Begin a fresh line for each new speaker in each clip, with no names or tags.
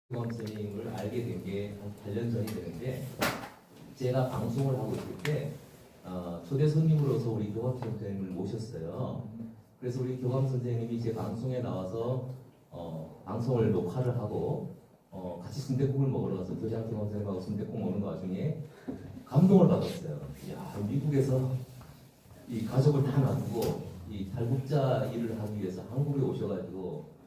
김원 선생님을 알게 된 게 한 8년 전이 되는데, 제가 방송을 하고 있을 때 초대 손님으로서 우리 교감 선생님을 모셨어요. 그래서 우리 교감 선생님이 제 방송에 나와서 방송을 녹화를 하고 같이 순댓국을 먹으러 가서 교장 교감 선생님하고 순댓국 먹는 와중에 감동을 받았어요. 야, 미국에서 이 가족을 다 놔두고 이 탈북자 일을 하기 위해서 한국에 오셔가지고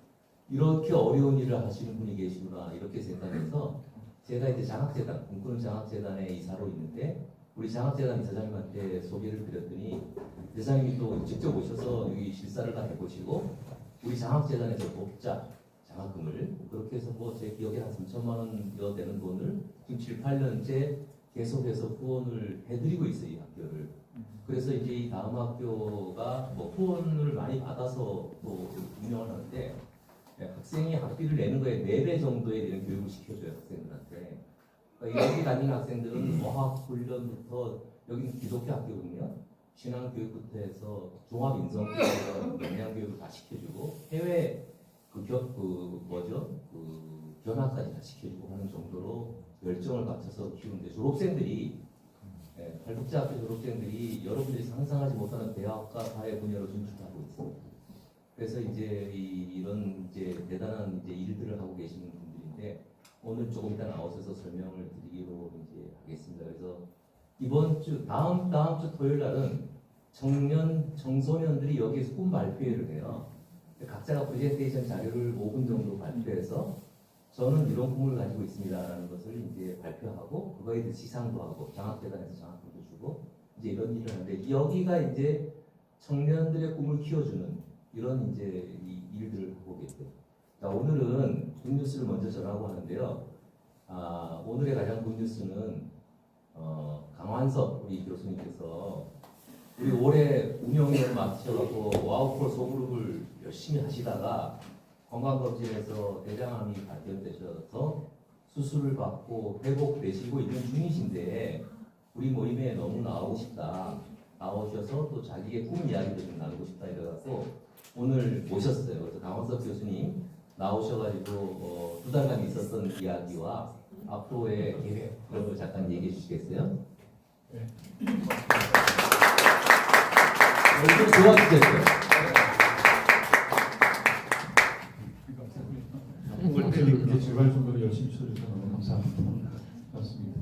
이렇게 어려운 일을 하시는 분이 계시구나 이렇게 생각해서 제가 이제 장학재단, 꿈꾸는 장학재단의 이사로 있는데 우리 장학재단 이사장님한테 소개를 드렸더니 이사장님이 또 직접 오셔서 여기 실사를 다 해보시고 우리 장학재단에서 독자 장학금을 그렇게 해서 뭐 제 기억에 한 3천만 원여 되는 돈을 지금 7, 8년째 계속해서 후원을 해드리고 있어요, 이 학교를. 그래서 이제 이 다음 학교가 뭐 후원을 많이 받아서 또 운영을 하는데 학생이 학비를 내는 거에 4배 정도에 대한 교육을 시켜줘요, 학생들한테. 그러니까 여기 다니는 학생들은 어학 훈련부터, 여기는 기독교 학교거든요. 신앙교육부터 해서 종합인성교육과 영양교육을 다 시켜주고 해외 견학까지 다 시켜주고 하는 정도로 열정을 갖춰서 키우는데 졸업생들이 탈북자 학교 졸업생들이 여러분들이 상상하지 못하는 대학과 사회 분야로 진출하고 있습니다. 그래서 이제 이런 이제 대단한 이제 일들을 하고 계시는 분들인데 오늘 조금 이따 나오셔서 설명을 드리기로 이제 하겠습니다. 그래서 이번 주 다음 주 토요일 날은 청소년들이 여기에서 꿈 발표회를 해요. 각자가 프레젠테이션 자료를 5분 정도 발표해서 저는 이런 꿈을 가지고 있습니다라는 것을 이제 발표하고 그거에 대해 시상도 하고 장학재단에서 장학금도 주고 이제 이런 일을 하는데 여기가 이제 청년들의 꿈을 키워주는 이런 이제 이 일들을 하고 계세요. 자, 오늘은 굿뉴스를 먼저 전하고 하는데요. 오늘의 가장 굿뉴스는 강환석 우리 교수님께서 우리 올해 운영을 맡으셔가지고 와우콜 소그룹을 열심히 하시다가 건강검진에서 대장암이 발견되셔서 수술을 받고 회복되시고 있는 중이신데 우리 모임에 너무 나오고 싶다. 나오셔서 또 자기의 꿈 이야기도 좀 나누고 싶다 이래갖고 오늘 모셨어요. 그래서 강원석 교수님 나오셔가지고 2달간 있었던 이야기와 앞으로의 계획 그런 걸 잠깐 얘기해 주시겠어요?
네.
좀 도와주세요.
이렇게 제발 정도로 열심히 쳐주셔서 너무 감사합니다. 맞습니다.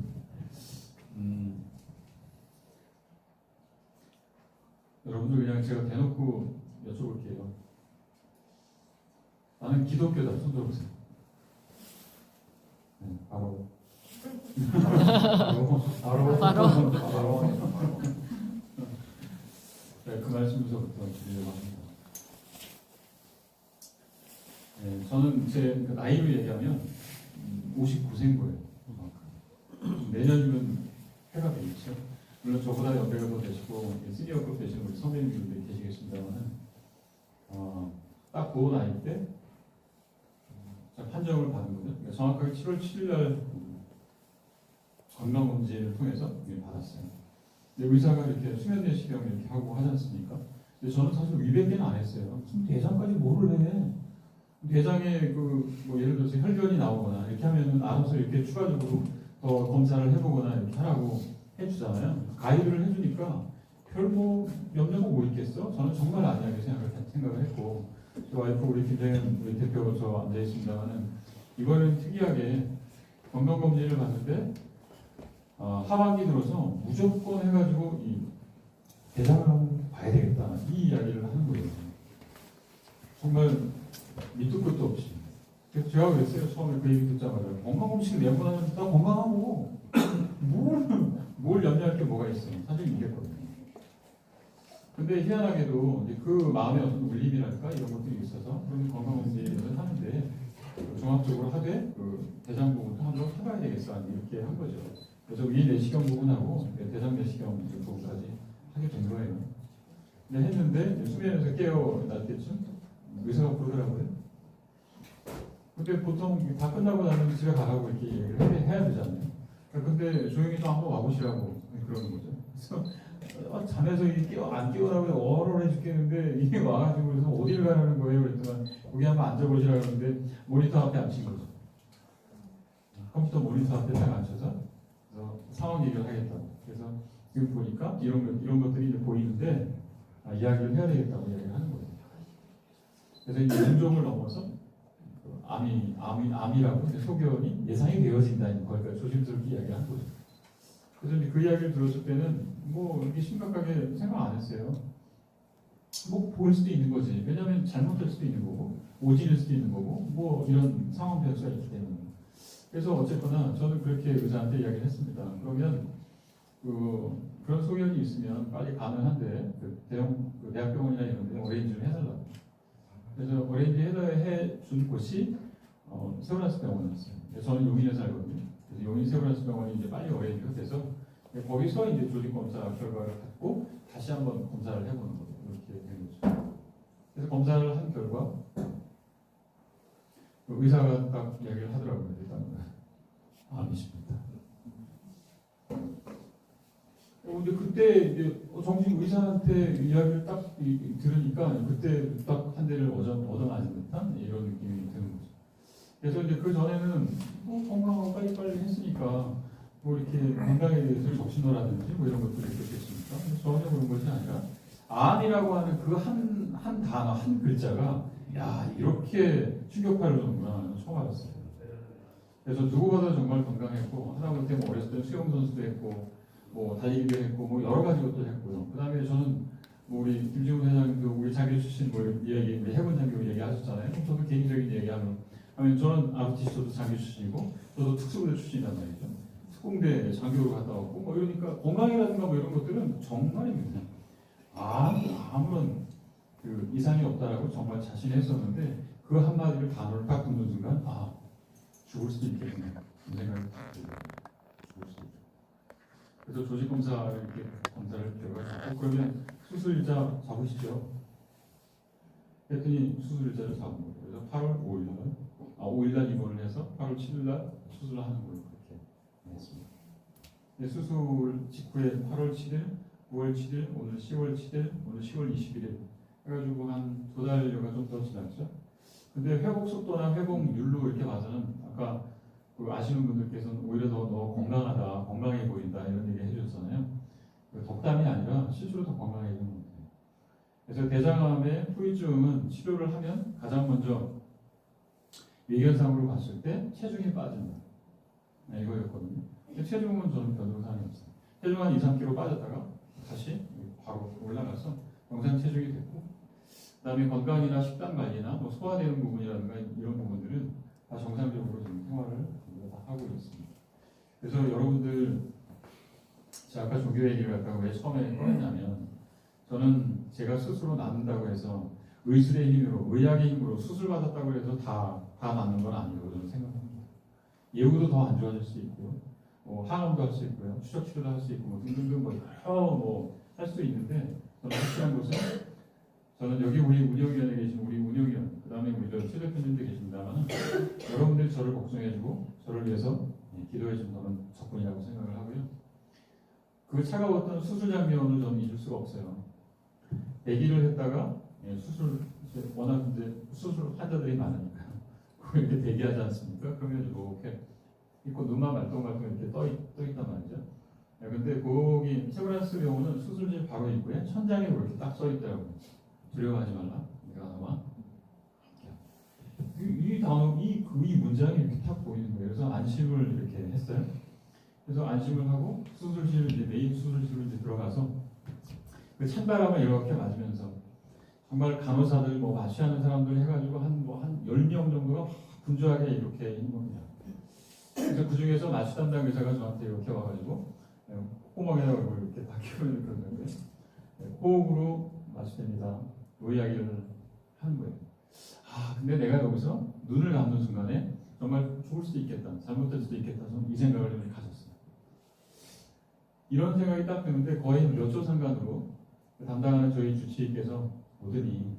여러분들 그냥 제가 대놓고 여쭤볼게요. 나는 기독교다. 손 들어보세요. 네, 바로. 네, 그 말씀부터 드리려고 합니다. 네, 저는 제 나이로 얘기하면 59세인 거예요. 내년이면 해가 되겠죠. 물론 저보다 연배가 더 되시고 시니어급 되시는 우리 선배님들도 계시겠습니다만 딱 그 나이 때 판정을 받은 거죠. 그러니까 정확하게 7월 7일 날 건강검진을 통해서 받았어요. 근데 의사가 이렇게 수면 내시경 이렇게 하고 하지 않습니까? 근데 저는 사실 위백은 안 했어요. 무슨 대장까지 뭐를 해? 대장에 뭐 예를 들어서 혈변이 나오거나 이렇게 하면은 알아서 이렇게 추가적으로 더 검사를 해보거나 이렇게 하라고 해주잖아요. 가이드를 해주니까 별 뭐 염려가 뭐 있겠어? 저는 정말 아니하게 생각을 했고 저 와이프 우리 김정현 우리 대표 저 앉아 있습니다만은 이번엔 특이하게 건강검진을 봤는데 하반기 들어서 무조건 해가지고 이 대장을 한번 봐야 되겠다 이 이야기를 하는 거예요. 정말 밑도 끝도 없이. 그래서 제가 그랬어요. 처음에 그 얘기 듣자마자 건강검진 내고 나면 다 건강하고 뭘 염려할 게 뭐가 있어. 사실 이랬거든요. 근데 희한하게도 이제 그 마음에 어떤 울림이랄까 이런 것들이 있어서 그런 건강검진을 하는데 종합적으로 하되 대장 부분도 한번 해봐야 되겠어 이렇게 한 거죠. 그래서 위 내시경 부분하고 대장 내시경 부분까지 하게 된 거예요. 근데 했는데 수면에서 깨어났겠죠. 의사가 부르더라고요. 근데 보통 다 끝나고 나면 집에 가라고 이렇게 얘기를 해야 되잖아요. 근데 조용히 좀 한번 와보시라고 그러는 거죠. 그래서 잠에서 안 깨우라고 얼얼해 죽겠는데 이게 와가지고 그래서 어디를 가라는 거예요? 그랬더니 여기 한번 앉아보시라고 하는데 모니터 앞에 앉힌 거죠. 컴퓨터 모니터 앞에 딱 앉혀서 그래서 상황 얘기를 하겠다고. 그래서 지금 보니까 이런 것들이 이제 보이는데 이야기를 해야 되겠다고 이야기를 하는 거예요. 그래서 이제 인종을 넘어서 그 암이라고 이제 소견이 예상이 되어진다는 거니까 조심스럽게 이야기를 한 거죠. 그래서 이제 그 이야기를 들었을 때는 뭐 이렇게 심각하게 생각 안 했어요. 뭐 보일 수도 있는 거지. 왜냐하면 잘못될 수도 있는 거고 오진일 수도 있는 거고 뭐 이런 상황 변수가 있기 때문에. 그래서 어쨌거나 저는 그렇게 의사한테 이야기를 했습니다. 그러면 그런 소견이 있으면 빨리 가능한데 그 대학병원이나 이런 데 어레인지 좀 해달라고. 그래서 어레인지 해준 곳이 세브란스 병원이었어요. 저는 용인에 살거든요. 그래서 용인 세브란스 병원이 이제 빨리 어레인지가 돼서 거기서 이제 조직 검사 결과를 받고 다시 한번 검사를 해보는 거예요. 이렇게 된 거죠. 그래서 검사를 한 결과 그 의사가 딱 이야기를 하더라고요. 일단 암이십니다. 근데 그때 이제 정식 의사한테 이야기를 딱 들으니까 그때 딱 한 대를 얻어맞은 듯한 이런 느낌이 드는 거죠. 그래서 이제 그 전에는 뭐 건강하고 빨리빨리 했으니까 뭐 이렇게 건강에 대해서 적신호라든지 뭐 이런 것들이 있겠습니까? 전혀 그런 것이 아니라 암이라고 하는 그 한 단어 한 글자가 야 이렇게 충격파를 줬구나 처음 알았어요. 그래서 누구보다 정말 건강했고 하다못해 뭐 어렸을 때 수영 선수도 했고 뭐 달리기도 했고 뭐 여러 가지 것도 했고요. 그다음에 저는 뭐 우리 김지훈 회장님도 우리 장교 출신 뭐 이야기 해군 장교 얘기하셨잖아요. 저도 개인적인 얘기하면 저는 ROTC도 장교 출신이고 저도 특수부대 출신이란 말이죠. 특공대 장교로 갔다 왔고 뭐 이러니까 건강이라든가 뭐 이런 것들은 정말입니다. 아무런 그 이상이 없다라고 정말 자신했었는데 그 한마디를 단어를 딱 듣는 순간 죽을 수도 있겠구나 이 생각이 들어요. 죽을 수도 있겠구나. 그래서 조직검사를 이렇게 검사를 들어가지고 그러면 수술일자 잡으시죠. 했더니 수술일자를 잡은 거예요. 그래서 8월 5일날 5일날 입원을 해서 8월 7일날 수술을 하는 걸로 그렇게 했습니다. 수술 직후에 8월 7일, 9월 7일, 오늘 10월 7일, 오늘 10월 21일 해가지고 한 2달여가 좀 더 지났죠. 근데 회복 속도나 회복률로 이렇게 봐서는 아까 그 아시는 분들께서는 오히려 더 건강하다, 건강해 보인다 이런 얘기 해주셨잖아요. 덕담이 아니라 실제로 더 건강해지는 것 같아요. 그래서 대장암의 후유증은 치료를 하면 가장 먼저 외견상으로 봤을 때 체중이 빠진다. 이거였거든요. 체중은 저는 변동사항이 없어요. 체중 한 2, 3kg 빠졌다가 다시 바로 올라가서 정상 체중이 됐고 그 다음에 건강이나 식단 관리나 뭐 소화되는 부분이라든가 이런 부분들은 다 정상적으로 지금 생활을 다 하고 있습니다. 그래서 여러분들 제가 아까 종교 얘기를 갖다가 왜 처음에 꺼냈냐면 저는 제가 스스로 낫는다고 해서 의술의 힘으로 의학의 힘으로 수술받았다고 해서 다 낫는 건 아니라고 저는 생각합니다. 예후도 더 안 좋아질 수 있고요. 항암도 할 수 있고요. 추적 치료도 할 수 있고 뭐 등등등 할 수 있는데 저는 확실한 것은 저는 여기 우리 운영위원회 계신 우리 운영위원 그 다음에 우리 최 대표님도 계십니다만 여러분들이 저를 걱정해주고 저를 위해서 기도해주는 저는 적군이라고 생각을 하고요. 그 차가웠던 수술 장면을 저는 잊을 수가 없어요. 대기를 했다가 수술 워낙 이제 수술 환자들이 많으니까 이렇게 대기하지 않습니까? 그러면 이렇게 있고 눈만 말똥말똥 이렇게 떠 있단 말이죠. 근데 거기 세브란스 병원은 수술실 바로 입구에 천장에 이렇게 딱 써 있더라고요. 두려워하지 말라. 아마 이 단어 이 문장이 이렇게 탁 보이는 거예요. 그래서 안심을 이렇게 했어요. 그래서 안심을 하고 수술실 이제 메인 수술실로 이제 들어가서 그 찬바람을 이렇게 맞으면서 정말 간호사들 뭐 마취하는 사람들 해가지고 한 10명 정도가 분주하게 이렇게 있는 겁니다. 그래서 그 중에서 마취 담당 의사가 저한테 이렇게 와가지고 콧구멍에다가 이렇게 다 끼우는 그런 건데 호흡으로 마취됩니다. 이 이야기를 하는 거예요. 근데 내가 여기서 눈을 감는 순간에 정말 죽을 수도 있겠다, 잘못될 수도 있겠다, 저는 이 생각을 좀 가졌어요. 이런 생각이 딱 드는데 거의 몇 초 상간으로 담당하는 저희 주치의께서 오더니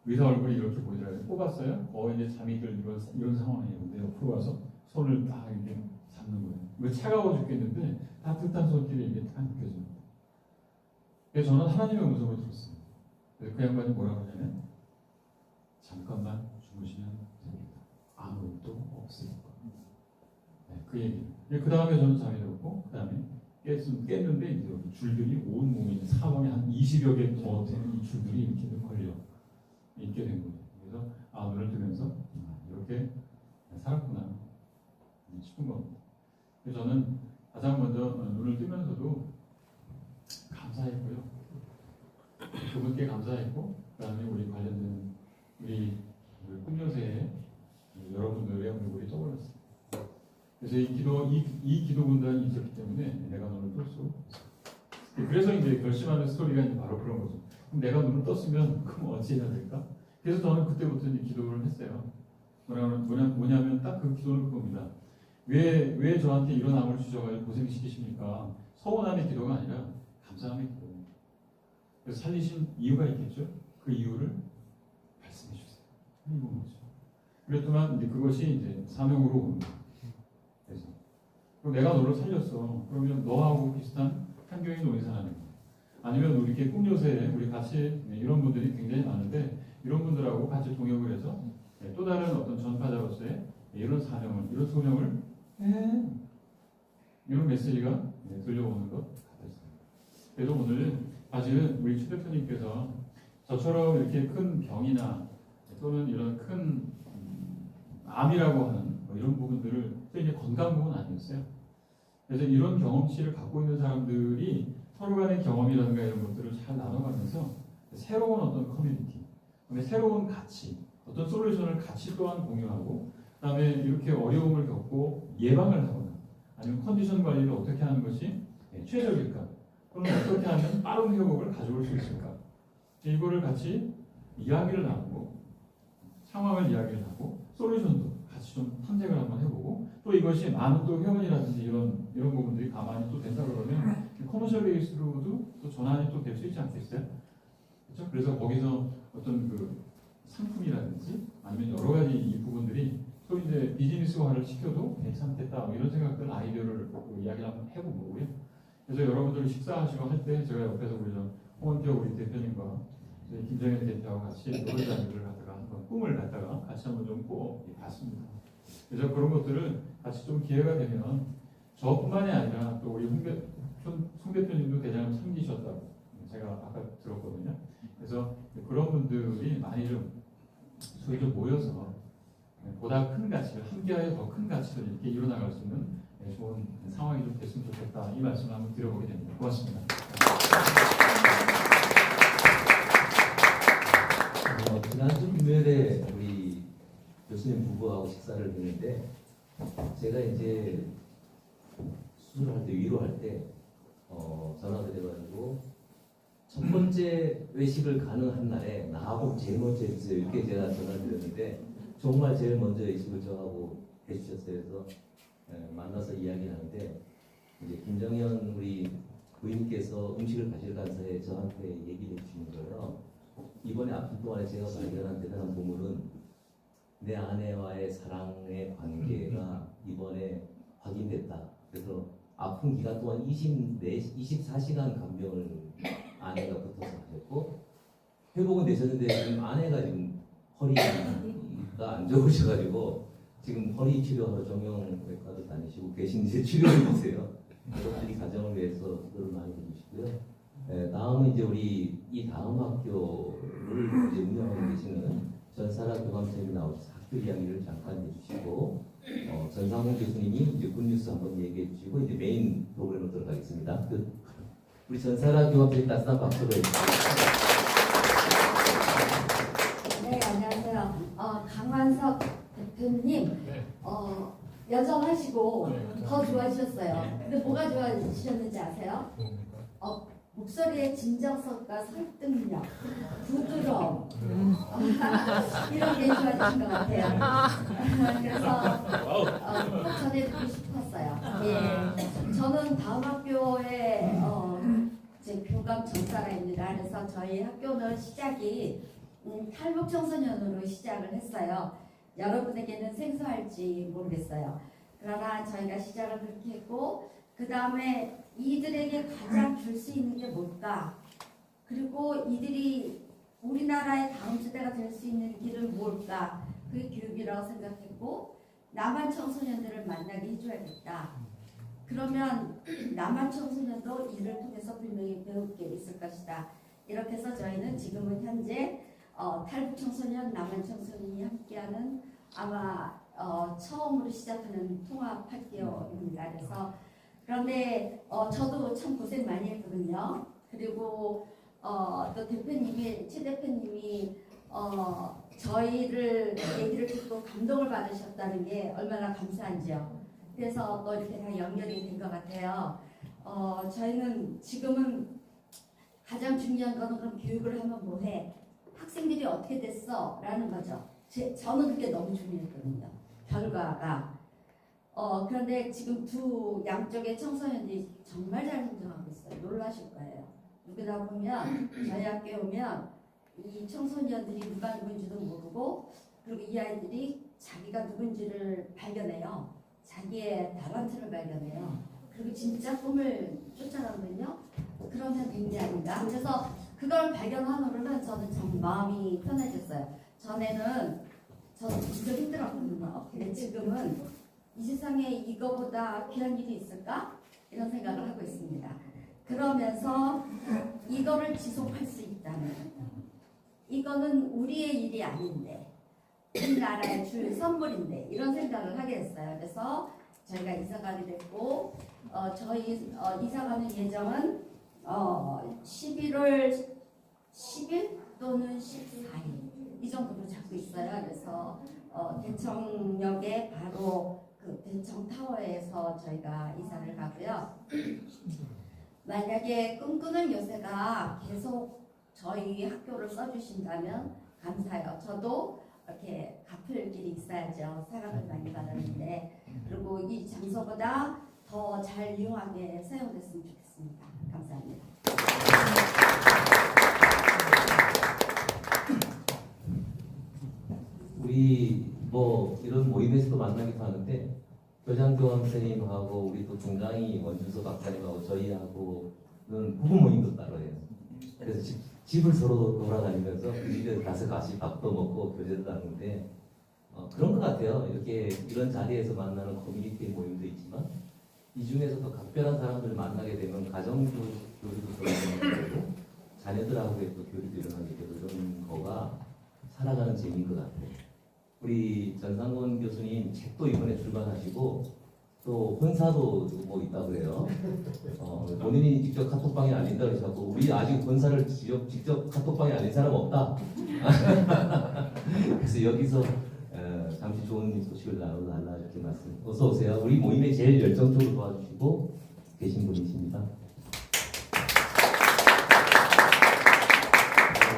의사 얼굴이 이렇게 보이더라고요. 뽑았어요. 거의 이제 잠이 들 이런 상황이에요. 근데 옆으로 와서 손을 딱 이렇게 잡는 거예요. 왜 차가워 죽겠는데 따뜻한 손길이 이게 딱 느껴집니다. 그래서 저는 하나님의 음성을 들었어요. 그래서 그 양반이 뭐라고 하냐면 잠깐만 주무시면 됩니다. 아무것도 없으니까. 그 얘기. 그 다음에 저는 잠이 들었고, 그 다음에 깼는데 이제 여기 줄들이 온 몸에 사방에 한 20여 개 더 되는 이 줄들이 이렇게 걸려 있게 된 거예요. 그래서 눈을 뜨면서 이렇게 살았구나 싶은 겁니다. 그래서 저는 가장 먼저 눈을 뜨면서도 감사했고요. 그분께 감사했고, 그 다음에 우리 관련된 우리 꿈요새에 여러분들의 얼굴이 떠올랐어요. 그래서 이 기도 군단이 있었기 때문에 내가 눈을 뜰 수 없어. 그래서 이제 결심하는 스토리가 이제 바로 그런 거죠. 그럼 내가 눈을 떴으면 그럼 어찌 해야 될까? 그래서 저는 그때부터 이제 기도를 했어요. 뭐냐면 딱 그 기도는 그겁니다. 왜 저한테 이런 암을 주셔가지고 고생시키십니까? 서운함의 기도가 아니라 감사함의 기도. 그래서 살리신 이유가 있겠죠? 그 이유를 말씀해 주세요. 이건 뭐죠? 그랬더만 이제 그것이 이제 사명으로 옵니다. 그래서 내가 너를 살렸어. 그러면 너하고 비슷한 환경에 놓인 사람이고, 아니면 우리 이렇게 꿈요새에 우리 같이 이런 분들이 굉장히 많은데 이런 분들하고 같이 동역을 해서 또 다른 어떤 전파자로서의 이런 사명을, 이런 소명을 이런 메시지가 들려오는 것 같았습니다. 그래서 오늘 사실은 우리 최 대표님께서 저처럼 이렇게 큰 병이나 또는 이런 큰 암이라고 하는 이런 부분들을 또 이제 건강 부분 아니었어요. 그래서 이런 경험치를 갖고 있는 사람들이 서로 간의 경험이라든가 이런 것들을 잘 나눠가면서 새로운 어떤 커뮤니티, 그다음에 새로운 가치, 어떤 솔루션을 같이 또한 공유하고, 그다음에 이렇게 어려움을 겪고 예방을 하거나 아니면 컨디션 관리를 어떻게 하는 것이 최적일까, 또는 어떻게 하면 빠른 회복을 가져올 수 있을까, 이거를 같이 이야기를 나누고 상황을 이야기를 하고 솔루션도 같이 좀 탐색을 한번 해보고, 또 이것이 많은 또 회원이라든지 이런 부분들이 가만히 또 된다 그러면 커머셜 베이스로도 또 전환이 또 될 수 있지 않겠어요? 그렇죠? 그래서 거기서 어떤 그 상품이라든지 아니면 여러 가지 이 부분들이 또 이제 비즈니스화를 시켜도 괜찮겠다, 이런 생각들, 아이디어를 이야기를 한번 해본 거고요. 그래서 여러분들 식사하시고 할 때 제가 옆에서 우리 홍원표 우리 대표님과 김정현 대표하고 같이 노래 자리를 갖다가 한번 꿈을 갖다가 같이 한번 좀 꾸어봤습니다. 그래서 그런 것들을 같이 좀 기회가 되면 저뿐만이 아니라 또 우리 송 대표님도 대장을 섬기셨다고 제가 아까 들었거든요. 그래서 그런 분들이 많이 좀 소위 좀 모여서 보다 큰 가치를, 함께하여 더 큰 가치를 이렇게 이뤄나갈 수 있는 좋은 상황이 좀 됐으면 좋겠다, 이 말씀을 한번 드려보게 됩니다. 고맙습니다.
지난주 금요일에 우리 교수님 부부하고 식사를 했는데, 제가 이제 수술할 때, 위로할 때 전화가 돼가지고 첫 번째 외식을 가능한 날에 나하고 제일 먼저 해주세요, 이렇게 제가 전화를 드렸는데 정말 제일 먼저 외식을 저하고 해주셨어요. 그래서 만나서 이야기를 하는데, 이제 김정현 우리 부인께서 음식을 가실 간사에 저한테 얘기를 해주시는 거예요. 이번에 아픈 동안에 제가 발견한 대단한 보물은 내 아내와의 사랑의 관계가 이번에 확인됐다. 그래서 아픈 기간 동안 24시간 간병을 아내가 붙어서 하셨고, 회복은 되셨는데 지금 아내가 지금 허리가 안 좋으셔가지고 지금 허리 치료하러 정형외과도 다니시고 계신, 이제 치료 중이세요. 가족들이 가정을 위해서 그걸 많이 해주시고요. 다음은 이제 우리 이 다음 학교를 이제 운영하고 계시는 전사라 교감쌤이 나오셔서 학교 이야기를 잠깐 해주시고, 전상훈 교수님이 이제 굿뉴스 한번 얘기해 주시고 이제 메인 프로그램으로 들어가겠습니다. 우리 전사라 교감쌤 따뜻한 박수로 해주시죠.
네, 안녕하세요. 강완석 대표님, 여전하시고 더 좋아지셨어요. 근데 뭐가 좋아지셨는지 아세요? 목소리의 진정성과 설득력, 부드러움, 이런 게 좋아지신 것 같아요. 그래서 꼭 전해드리고 싶었어요. 예, 저는 다음 학교에 제 교감 전사라입니다. 그래서 저희 학교는 시작이 탈북 청소년으로 시작을 했어요. 여러분에게는 생소할지 모르겠어요. 그러나 저희가 시작을 그렇게 했고, 그 다음에 이들에게 가장 줄 수 있는 게 뭘까? 그리고 이들이 우리나라의 다음 세대가 될 수 있는 길은 뭘까? 그게 교육이라고 생각했고, 남한 청소년들을 만나게 해줘야겠다. 그러면 남한 청소년도 이를 통해서 분명히 배울 게 있을 것이다. 이렇게 해서 저희는 지금은 현재 탈북 청소년, 남한 청소년이 함께하는 아마 처음으로 시작하는 통합 학교입니다. 그래서 그런데 저도 참 고생 많이 했거든요. 그리고 또 대표님이 최 대표님이 저희를 얘기를 듣고 감동을 받으셨다는 게 얼마나 감사한지요. 그래서 또 이렇게 다 연결이 된 것 같아요. 저희는 지금은 가장 중요한 거는 그럼 교육을 하면 뭐해? 학생들이 어떻게 됐어? 라는 거죠. 저는 그게 너무 중요했거든요. 결과가. 그런데 지금 두 양쪽의 청소년들이 정말 잘 성장하고 있어요. 놀라실 거예요. 누구나 보면 저희 학교에 오면 이 청소년들이 누가 누군지도 모르고 그리고 이 아이들이 자기가 누군지를 발견해요. 자기의 달란트를 발견해요. 그리고 진짜 꿈을 쫓아가거든요. 그러면 된 게 아닌가. 그래서 그걸 발견함으로는 저는 참 마음이 편해졌어요. 전에는 저는 진짜 힘들었거든요. 근데 지금은 이 세상에 이거보다 귀한 일이 있을까? 이런 생각을 하고 있습니다. 그러면서 이거를 지속할 수 있다면 이거는 우리의 일이 아닌데 우리나라에 줄 선물인데 이런 생각을 하게 됐어요. 그래서 저희가 이사가게 됐고 저희 이사가는 예정은 11월 10일 또는 14일 이 정도로 잡고 있어요. 그래서 대청역에 바로 그 대청타워에서 저희가 이사를 가고요. 만약에 꿈꾸는 요새가 계속 저희 학교를 써주신다면 감사해요. 저도 이렇게 갚을 길이 있어야죠. 사랑을 많이 받았는데 그리고 이 장소보다 더 잘 이용하게 사용됐으면 좋겠습니다. 감사합니다.
우리 뭐 이런 모임에서도 만나기도 하는데 교장교원 선생님하고 우리 또 동장이 원준서 박사님하고 저희하고는 부부 모임도 따로 해요. 그래서 집을 서로 돌아다니면서 그 집에 가서 같이 밥도 먹고 교제도 하는데 그런 것 같아요. 이렇게 이런 자리에서 만나는 커뮤니티 모임도 있지만 이 중에서도 각별한 사람들을 만나게 되면 가정도 교류도 일어나게 되고 자녀들하고의 또 교류도 일어나게 되고 이런 거가 살아가는 재미인 것 같아요. 우리 전상권 교수님 책도 이번에 출간하시고 또 혼사도 뭐 있다 그래요. 본인이 직접 카톡방에 알린다 그러셔서 우리 아직 혼사를 직접 카톡방에 알린 사람 없다. 그래서 여기서 잠시 좋은 소식을 나눠달라 이렇게 말씀. 어서 오세요. 우리 모임에 제일 열정적으로 도와주시고 계신 분이십니다.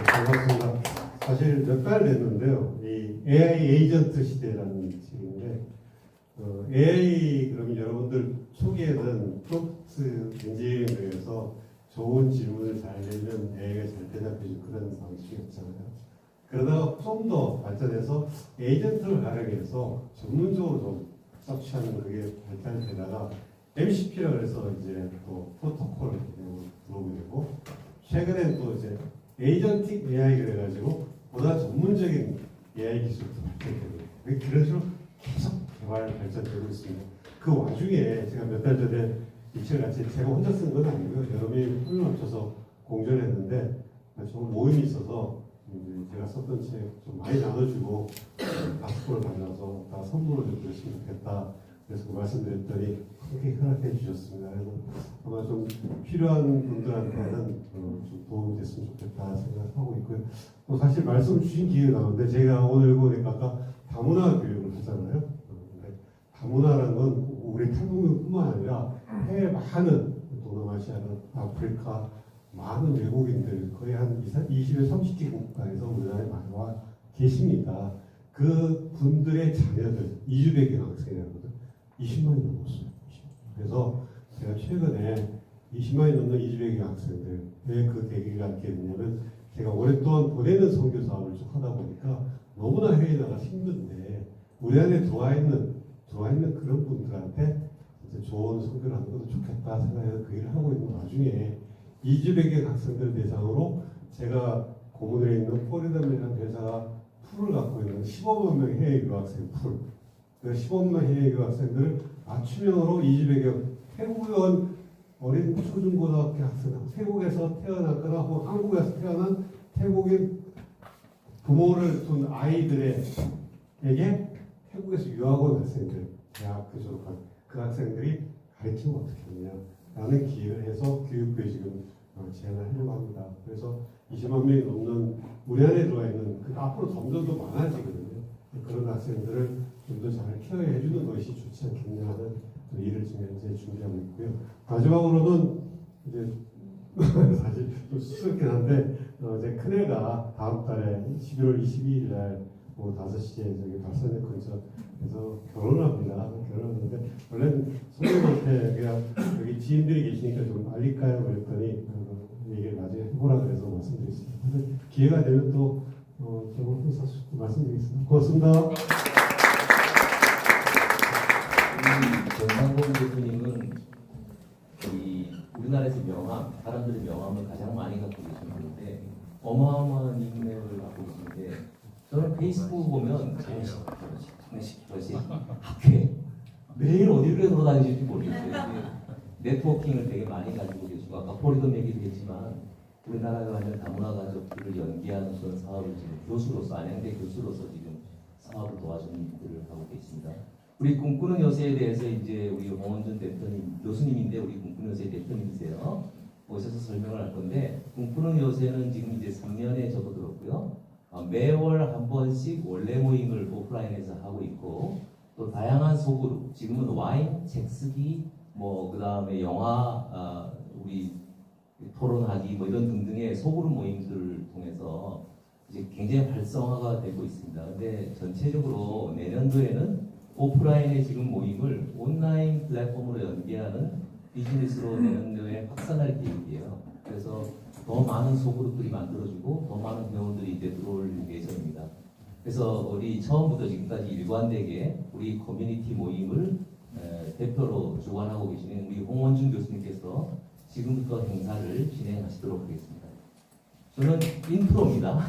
반갑습니다. 사실 몇 달 됐는데요. 이 AI 에이전트 시대라는 책인데 AI 그러면 여러분들 초기에는 프롬프트 엔지니어링에서 좋은 질문을 잘 내면 AI가 잘 대답해주는 그런 방식이었잖아요. 그러다가 좀 더 발전해서 에이전트를 활용해서 전문적으로 좀 서치하는 그게 발달되다가 MCP라고 해서 이제 또 프로토콜을 들어오게 되고 최근엔 또 이제 에이전틱 AI 그래가지고 보다 전문적인 AI 기술도 발전되고 그런 식으로 계속 개발 발전되고 있습니다. 그 와중에 제가 몇 달 전에 이 책을 같이 제가 혼자 쓴 건 아니고요. 여러 명이 힘을 합쳐서 공존했는데 좀 모임이 있어서 제가 썼던 책 좀 많이 나눠주고 박수를 받아서 다 선물을 좀 드렸으면 좋겠다. 그래서 그 말씀드렸더니 그렇게 허락해 주셨습니다. 그래서 아마 좀 필요한 분들한테는 좀 도움이 됐으면 좋겠다 생각하고 있고요. 또 사실 말씀 주신 기회가 나오는데 제가 오늘 보니까 아까 다문화 교육을 하잖아요. 다문화라는 건 우리 탈북민뿐만 아니라 해외 많은 동남아시아나 아프리카 많은 외국인들 거의 한 20에 30개 국가에서 우리나라에 많이 와 계십니다. 그 분들의 자녀들 이주 배경 학생이라거든 20만이 넘었어요. 그래서 제가 최근에 20만이 넘는 이주 배경 학생들 왜 그 계기가 있게 됐냐면 제가 오랫동안 보내는 선교 사업을 쭉 하다 보니까 너무나 해외에 나가 힘든데 우리 안에 들어와 있는 그런 분들한테 좋은 선교를 하는 것도 좋겠다 생각해서 그 일을 하고 있는 와중에 이주 배경 학생들 대상으로 제가 고문에 있는 포리덤이라는 회사가 풀을 갖고 있는 15만 명의 해외 유학생 풀 그 15명의 교학생들을 맞춤형으로 20여 태국에 온 어린 초중고등학교 학생, 태국에서 태어났거나 혹은 한국에서 태어난 태국인 부모를 둔 아이들에게 태국에서 유학원 학생들, 대학교 졸업한 그 학생들이 가르치면 어떻게 하느냐라는 기획을 해서 교육부에 지금 제안을 하려고 합니다. 그래서 20만 명이 넘는 우리 안에 들어와 있는 그 앞으로 점점 더 많아지거든요. 그런 학생들을 좀 더 잘 케어해 주는 것이 좋지 않겠냐 하는 일을 지금 현재 준비하고 있고요. 마지막으로는 이제 사실 좀 수습긴 한데 제 큰애가 다음 달에 11월 22일 날 오후 5시에 저기 발산역 근처에서 결혼을 합니다. 결혼하는데 원래는 선생님한테 그냥 여기 지인들이 계시니까 좀 알릴까요? 그랬더니 얘기를 나중에 해보라 그래서 말씀드렸습니다. 근데 기회가 되면 또 제가 또 말씀드리겠습니다. 고맙습니다.
전상범 대표님은 우리나라에서 명함, 사람들의 명함을 가장 많이 갖고 계신 분인데 어마어마한 인맥을 갖고 계신데 저는 페이스북 보면 저것이 학회 매일 어디로 돌아다니실지 모르겠어요. 네트워킹을 되게 많이 가지고 계시고 아까 포리덤 얘기도 했지만 우리나라가 가진 다문화 가족들을 연계하는 그런 사업을 지금 교수로서 안양대 교수로서 지금 사업을 도와주는 일들을 하고 계십니다. 우리 꿈꾸는 요새에 대해서 이제 우리 홍원준 대표님 교수님인데 우리 꿈꾸는 요새 대표님이세요. 오셔서 설명을 할 건데 꿈꾸는 요새는 지금 이제 3년에 접어들었고요. 매월 한 번씩 원래 모임을 오프라인에서 하고 있고 또 다양한 소그룹 지금은 와인, 책 쓰기 뭐 그다음에 영화 우리 토론하기 뭐 이런 등등의 소그룹 모임들을 통해서 이제 굉장히 활성화가 되고 있습니다. 근데 전체적으로 내년도에는 오프라인의 지금 모임을 온라인 플랫폼으로 연계하는 비즈니스로 내년도에 확산할 계획이에요. 그래서 더 많은 소그룹들이 만들어지고 더 많은 회원들이 이제 들어올 예정입니다. 그래서 우리 처음부터 지금까지 일관되게 우리 커뮤니티 모임을 대표로 주관하고 계시는 우리 홍원준 교수님께서 지금부터 행사를 진행하시도록 하겠습니다. 저는 인트로입니다.